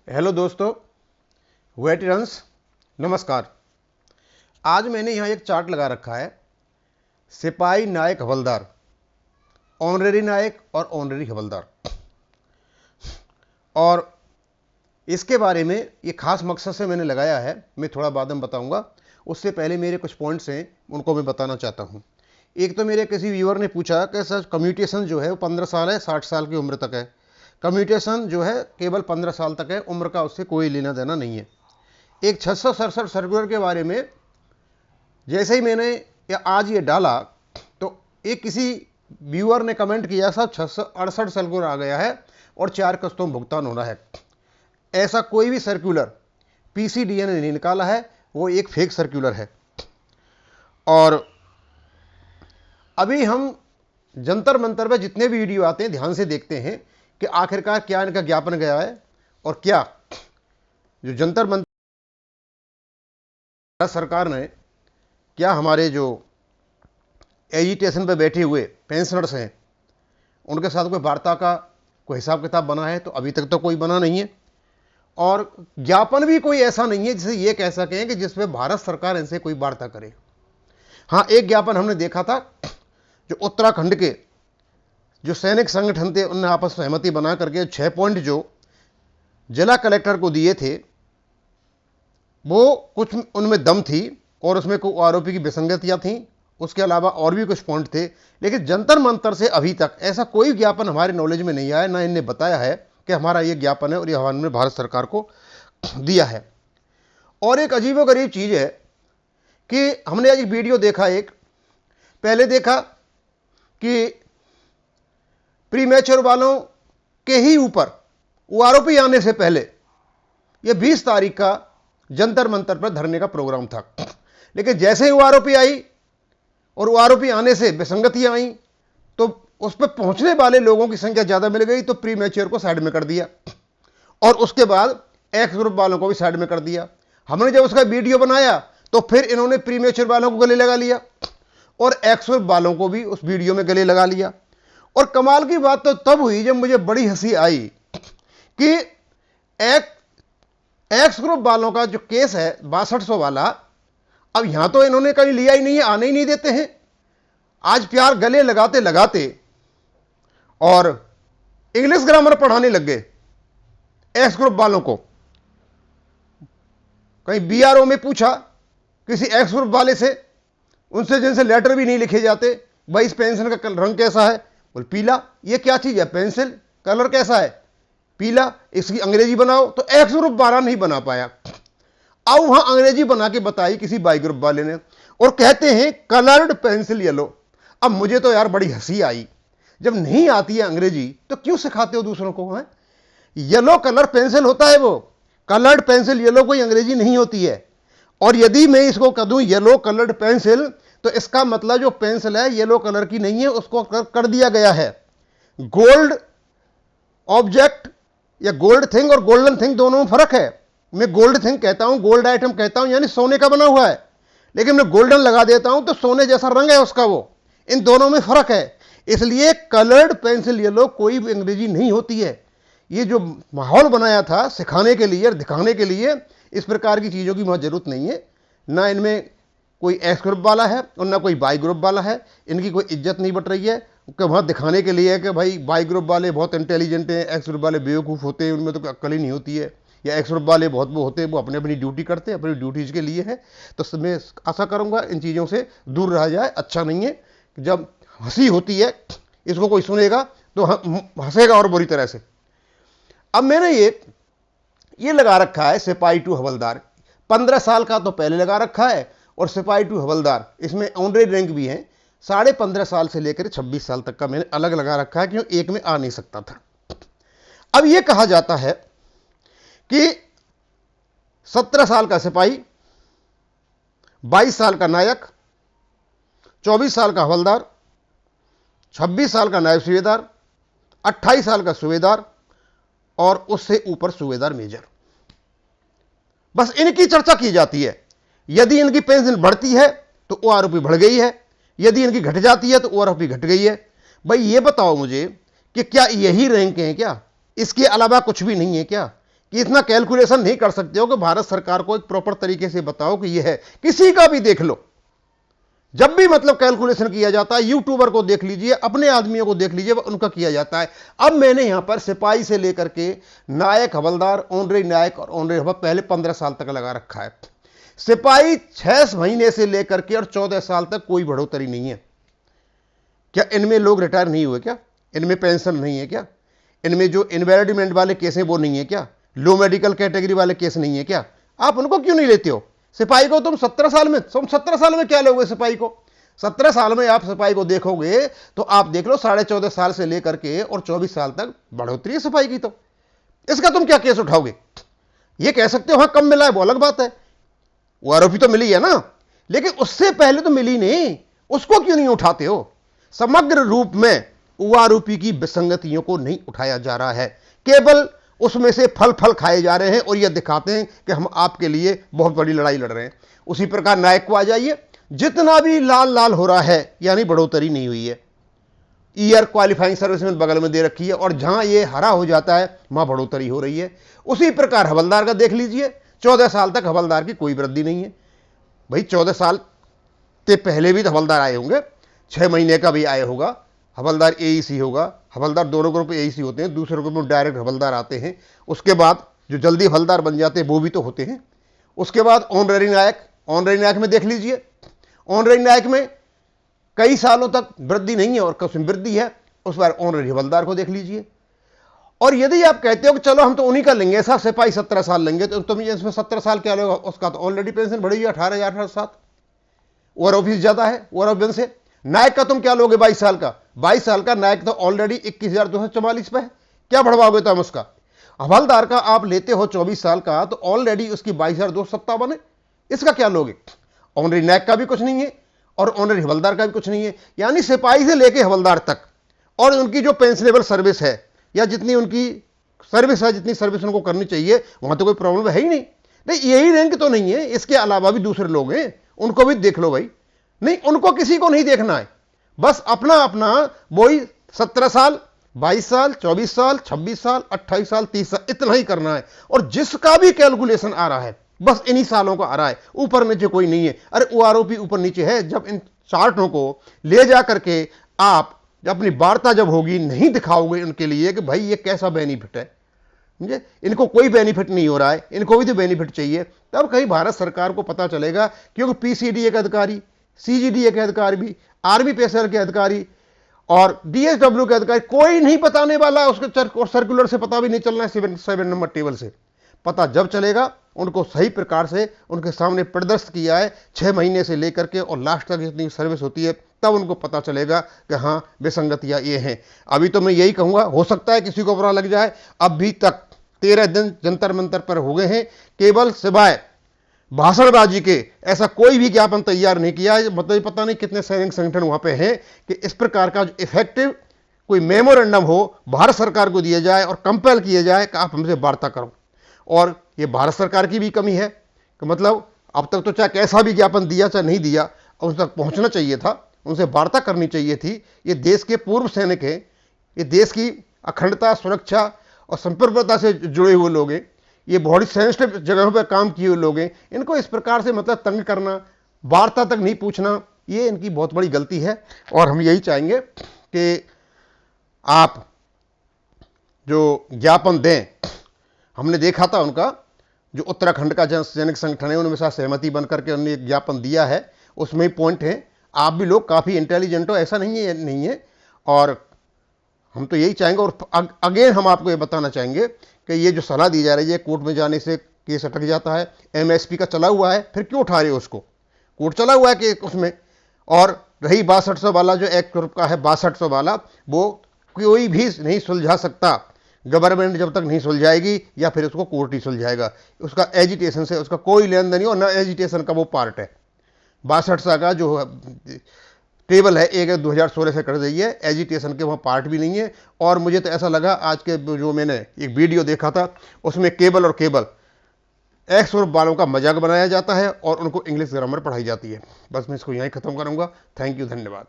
Hello दोस्तों, veterans, नमस्कार। आज मैंने यहाँ एक चार्ट लगा रखा है, सिपाही नायक हवलदार, ऑनरेरी नायक और ऑनरेरी हवलदार। और इसके बारे में ये खास मकसद से मैंने लगाया है, मैं थोड़ा बाद में बताऊंगा। उससे पहले मेरे कुछ पॉइंट्स हैं, उनको मैं बताना चाहता हूँ। एक तो मेरे किसी व्यूअर ने पूछा कि सर कम्यूटेशन जो है वो 15 साल है, 60 साल की उम्र तक है। कम्यूटेशन जो है केवल 15 साल तक है, उम्र का उससे कोई लेना देना नहीं है। एक 667 सर्कुलर के बारे में जैसे ही मैंने आज ये डाला तो एक किसी व्यूअर ने कमेंट किया, साहब 668 सर्कुलर आ गया है और 4 किस्तों में भुगतान होना है। ऐसा कोई भी सर्कुलर पीसीडीए ने नहीं निकाला है, वो एक फेक सर्कुलर है। और अभी हम जंतर मंतर पर जितने भी वीडियो आते हैं ध्यान से देखते हैं कि आखिरकार क्या इनका ज्ञापन गया है और क्या जो जंतर मंतर सरकार ने, क्या हमारे जो एजिटेशन पे बैठे हुए पेंशनर्स हैं उनके साथ कोई वार्ता का कोई हिसाब किताब बना है? तो अभी तक तो कोई बना नहीं है। और ज्ञापन भी कोई ऐसा नहीं है जिसे ये कह सकें कि जिसमें भारत सरकार इनसे कोई वार्ता करे। हाँ, एक ज्ञापन हमने देखा था, जो उत्तराखंड के जो सैनिक संगठन थे उनने आपस में सहमति बना करके 6 पॉइंट जो जिला कलेक्टर को दिए थे, वो कुछ उनमें दम थी और उसमें कोई आरोपी की विसंगतियां थीं। उसके अलावा और भी कुछ पॉइंट थे, लेकिन जंतर मंतर से अभी तक ऐसा कोई ज्ञापन हमारे नॉलेज में नहीं आया, ना इनने बताया है कि हमारा ये ज्ञापन है और ये हमने भारत सरकार को दिया है। और एक अजीबोगरीब चीज़ है कि हमने आज एक वीडियो देखा, एक पहले देखा कि प्रीमेच्योर वालों के ही ऊपर वो आरोपी आने से पहले ये 20 तारीख का जंतर मंतर पर धरने का प्रोग्राम था। लेकिन जैसे ही वो आरोपी आई और वो आरोपी आने से विसंगतियां आई तो उस पर पहुंचने वाले लोगों की संख्या ज्यादा मिल गई, तो प्री मैच्योर को साइड में कर दिया और उसके बाद एक्स ग्रुप वालों को भी साइड में कर दिया। हमने जब उसका वीडियो बनाया तो फिर इन्होंने प्री मैच्योर वालों को गले लगा लिया और एक्स ग्रुप वालों को भी उस वीडियो में गले लगा लिया। और कमाल की बात तो तब हुई जब मुझे बड़ी हंसी आई कि एक्स ग्रुप वालों का जो केस है 6200 वाला, अब यहां तो इन्होंने कहीं लिया ही नहीं है, आने ही नहीं देते हैं। आज प्यार गले लगाते लगाते और इंग्लिश ग्रामर पढ़ाने लग गए एक्स ग्रुप वालों को। कहीं बीआरओ में पूछा किसी एक्स ग्रुप वाले से, उनसे जिनसे लेटर भी नहीं लिखे जाते, भाई इस पेंसिल का रंग कैसा है? बोल पीला। ये क्या चीज है? पेंसिल। कलर कैसा है? पीला। इसकी अंग्रेजी बनाओ, तो एक्स ग्रुप वाला नहीं बना पाया। अब वहां अंग्रेजी बना के बताई किसी बाई ग्रुप वाले ने और कहते हैं कलर्ड पेंसिल येलो। अब मुझे तो यार बड़ी हंसी आई, जब नहीं आती है अंग्रेजी तो क्यों सिखाते हो दूसरों को? है येलो कलर पेंसिल होता है, वो कलर्ड पेंसिल येलो कोई अंग्रेजी नहीं होती है। और यदि मैं इसको कह दूं येलो कलर्ड पेंसिल, तो इसका मतलब जो पेंसिल है येलो कलर की नहीं है, उसको कर दिया गया है गोल्ड ऑब्जेक्ट या गोल्ड थिंग। और गोल्डन थिंग दोनों में फर्क है। मैं गोल्ड थिंग कहता हूं, गोल्ड आइटम कहता हूं, यानी सोने का बना हुआ है, लेकिन मैं गोल्डन लगा देता हूं तो सोने जैसा रंग है उसका, वो इन दोनों में फर्क है। इसलिए कलर्ड पेंसिल येलो कोई भी अंग्रेजी नहीं होती है। ये जो माहौल बनाया था सिखाने के लिए और दिखाने के लिए, इस प्रकार की चीजों की वहां जरूरत नहीं है। ना इनमें कोई एक्स ग्रुप वाला है और ना कोई बाई ग्रुप वाला है, इनकी कोई इज्जत नहीं बट रही है कि वहां दिखाने के लिए है कि भाई बाई ग्रुप वाले बहुत इंटेलिजेंट हैं, एक्स ग्रुप वाले बेवकूफ़ होते हैं, उनमें तो अक्ल ही नहीं होती है, या एक्स ग्रुप वाले बहुत वो होते हैं, वो अपनी अपनी ड्यूटी करते हैं, अपनी ड्यूटीज के लिए है। तो मैं आशा करूंगा इन चीज़ों से दूर रहा जाए। अच्छा नहीं है जब हंसी होती है, इसको कोई सुनेगा तो हंसेगा और बुरी तरह से। अब मैंने ये लगा रखा है सिपाही टू हवलदार, 15 साल का तो पहले लगा रखा है, और सिपाही टू हवलदार इसमें ऑनरेरी रैंक भी है। 15.5 साल से लेकर 26 साल तक का मैंने अलग लगा रखा है, क्यों एक में आ नहीं सकता था। अब यह कहा जाता है कि 17 साल का सिपाही, 22 साल का नायक, 24 साल का हवलदार, 26 साल का नायब सूबेदार, 28 साल का सूबेदार और उससे ऊपर सूबेदार मेजर। बस इनकी चर्चा की जाती है। यदि इनकी पेंशन बढ़ती है तो ओआरओपी बढ़ गई है, यदि इनकी घट जाती है तो ओआरओपी घट गई है। भाई ये बताओ मुझे कि क्या यही रैंक है क्या? इसके अलावा कुछ भी नहीं है क्या? कि इतना कैलकुलेशन नहीं कर सकते हो कि भारत सरकार को एक प्रॉपर तरीके से बताओ कि यह है। किसी का भी देख लो, जब भी मतलब कैलकुलेशन किया जाता है, यूट्यूबर को देख लीजिए, अपने आदमियों को देख लीजिए, उनका किया जाता है। अब मैंने यहां पर सिपाही से लेकर के नायक, हवलदार, ऑनरेरी नायक और ऑनरेरी हवलदार पहले 15 साल तक लगा रखा है। सिपाही 6 महीने से लेकर के और 14 साल तक कोई बढ़ोतरी नहीं है। क्या इनमें लोग रिटायर नहीं हुए? क्या इनमें पेंशन नहीं है? क्या इनमें जो इनवैलिडमेंट वाले केस हैं वो नहीं है? क्या लो मेडिकल कैटेगरी वाले केस नहीं है? क्या आप उनको क्यों नहीं लेते हो? सिपाही को तुम 17 साल में क्या लोगे? सिपाही को 17 साल में आप सिपाही को देखोगे तो आप देख लो 14.5 साल से लेकर के और 24 साल तक बढ़ोतरी है सिपाही की। तो इसका तुम क्या केस उठाओगे? ये कह सकते हो हाँ कम मिला है, वो अलग बात है, वो आरोपी तो मिली है ना, लेकिन उससे पहले तो मिली नहीं, उसको क्यों नहीं उठाते हो? समग्र रूप में आरोपी की विसंगतियों को नहीं उठाया जा रहा है, केवल उसमें से फल खाए जा रहे हैं और यह दिखाते हैं कि हम आपके लिए बहुत बड़ी लड़ाई लड़ रहे हैं। उसी प्रकार नायक को आ जाइए, जितना भी लाल लाल हो रहा है यानी बढ़ोतरी नहीं हुई है। ईयर क्वालिफाइंग सर्विस में बगल में दे रखी है और जहां ये हरा हो जाता है वहां बढ़ोतरी हो रही है। उसी प्रकार हवलदार का देख लीजिए, 14 साल तक हवलदार की कोई वृद्धि नहीं है। भाई 14 साल से पहले भी तो हवलदार आए होंगे, 6 महीने का भी आया होगा, हवलदार एईसी होगा, हवलदार दोनों ग्रुप एईसी होते हैं, दूसरे ग्रुप में डायरेक्ट हवलदार आते हैं। उसके बाद जो जल्दी हवलदार बन जाते हैं वो भी तो होते हैं। उसके बाद ऑनरेरी नायक में देख लीजिए, ऑनरेरी नायक में कई सालों तक वृद्धि नहीं है और कसम वृद्धि है। उस बार ऑनरेरी हवलदार को देख लीजिए। और यदि आप कहते हो कि चलो हम तो उन्हीं का लेंगे, ऐसा सिपाही 17 साल लेंगे, तो तुम इसमें 17 साल क्या लोगे? उसका तो ऑलरेडी पेंशन बढ़ी है 18,700 ओवर ऑफिस ज्यादा है ओवर ऑफिस से। नायक का तुम क्या लोगे? 22 साल का 22 साल का नायक तो ऑलरेडी 21,244 पे है, क्या बढ़वाओगे तुम उसका? हवलदार का आप लेते हो 24 साल का तो ऑलरेडी उसकी 22,257 है, इसका क्या लोगे? ऑनरेरी नायक का भी कुछ नहीं है और ऑनरेरी हवलदार का भी कुछ नहीं है। यानी सिपाही से लेके हवलदार तक और उनकी जो पेंशनेबल सर्विस है या जितनी उनकी सर्विस है, जितनी सर्विस उनको करनी चाहिए, वहां तो कोई प्रॉब्लम है ही नहीं। नहीं यही रैंक तो नहीं है, इसके अलावा भी दूसरे लोग हैं, उनको भी देख लो भाई। नहीं, उनको किसी को नहीं देखना है, बस अपना अपना वही 17 साल, 22 साल, 24 साल, 26 साल, 28 साल, 30 साल, इतना ही करना है। और जिसका भी कैलकुलेशन आ रहा है बस इन्हीं सालों का आ रहा है, ऊपर नीचे कोई नहीं है। अरे वो आरोपी ऊपर नीचे है। जब इन चार्टों को ले जा करके आप अपनी वार्ता जब होगी नहीं दिखाओगे उनके लिए कि भाई ये कैसा बेनिफिट है, समझे, इनको कोई बेनिफिट नहीं हो रहा है, इनको भी तो बेनिफिट चाहिए, तब कहीं भारत सरकार को पता चलेगा। क्योंकि पीसीडीए के अधिकारी, सीजीडीए के अधिकारी भी, आर्मी पेशर के अधिकारी और डीएसडब्ल्यू के अधिकारी कोई नहीं बताने वाला, उसके सर्कुलर से पता भी नहीं चलना है, 7 नंबर टेबल से पता जब चलेगा। उनको सही प्रकार से उनके सामने प्रदर्शित किया है 6 महीने से लेकर के और लास्ट तक जितनी सर्विस होती है, तब उनको पता चलेगा कि हाँ विसंगतियां ये हैं। अभी तो मैं यही कहूंगा, हो सकता है किसी को बुरा लग जाए, अभी तक 13 दिन जंतर मंतर पर हो गए हैं, केवल सिवाय भाषणबाजी के ऐसा कोई भी ज्ञापन तैयार नहीं किया है। मतलब पता नहीं कितने सैनिक संगठन वहां पे हैं कि इस प्रकार का जो इफेक्टिव कोई मेमोरेंडम हो भारत सरकार को दिया जाए और कंपेल किया जाए कि आप हमसे वार्ता करो। और ये भारत सरकार की भी कमी है कि मतलब अब तक तो चाहे कैसा भी ज्ञापन दिया चाहे नहीं दिया, उन तक पहुंचना चाहिए था, उनसे वार्ता करनी चाहिए थी। ये देश के पूर्व सैनिक हैं, ये देश की अखंडता, सुरक्षा और संप्रभुता से जुड़े हुए लोग हैं, ये बहुत सेंसिटिव जगहों पर काम किए हुए लोग हैं। इनको इस प्रकार से मतलब तंग करना, वार्ता तक नहीं पूछना, ये इनकी बहुत बड़ी गलती है। और हम यही चाहेंगे कि आप जो ज्ञापन दें, हमने देखा था उनका जो उत्तराखंड का जन सैनिक संगठन है उनमें साथ सहमति बन करके उन्होंने एक ज्ञापन दिया है, उसमें ही पॉइंट है। आप भी लोग काफ़ी इंटेलिजेंट हो, ऐसा नहीं है। और हम तो यही चाहेंगे। और अगेन हम आपको ये बताना चाहेंगे कि ये जो सलाह दी जा रही है कोर्ट में जाने से केस अटक जाता है, एमएसपी का चला हुआ है, फिर क्यों उठा रहे हो उसको? कोर्ट चला हुआ है कि उसमें। और रही 6200 वाला जो एक्ट ग्रुप का है 6200 वाला, वो कोई भी नहीं सुलझा सकता, गवर्नमेंट जब तक नहीं सुलझाएगी या फिर उसको कोर्ट ही सुलझाएगा। उसका एजिटेशन से उसका कोई लेन देन नहीं, और ना एजिटेशन का वो पार्ट है। 62 का जो टेबल है 1/2016 से कर दी है, एजिटेशन के वहाँ पार्ट भी नहीं है। और मुझे तो ऐसा लगा आज के जो मैंने एक वीडियो देखा था उसमें केबल एक्स ग्रुप वालों का मजाक बनाया जाता है और उनको इंग्लिश ग्रामर पढ़ाई जाती है। बस मैं इसको यहीं ख़त्म करूँगा। थैंक यू, धन्यवाद।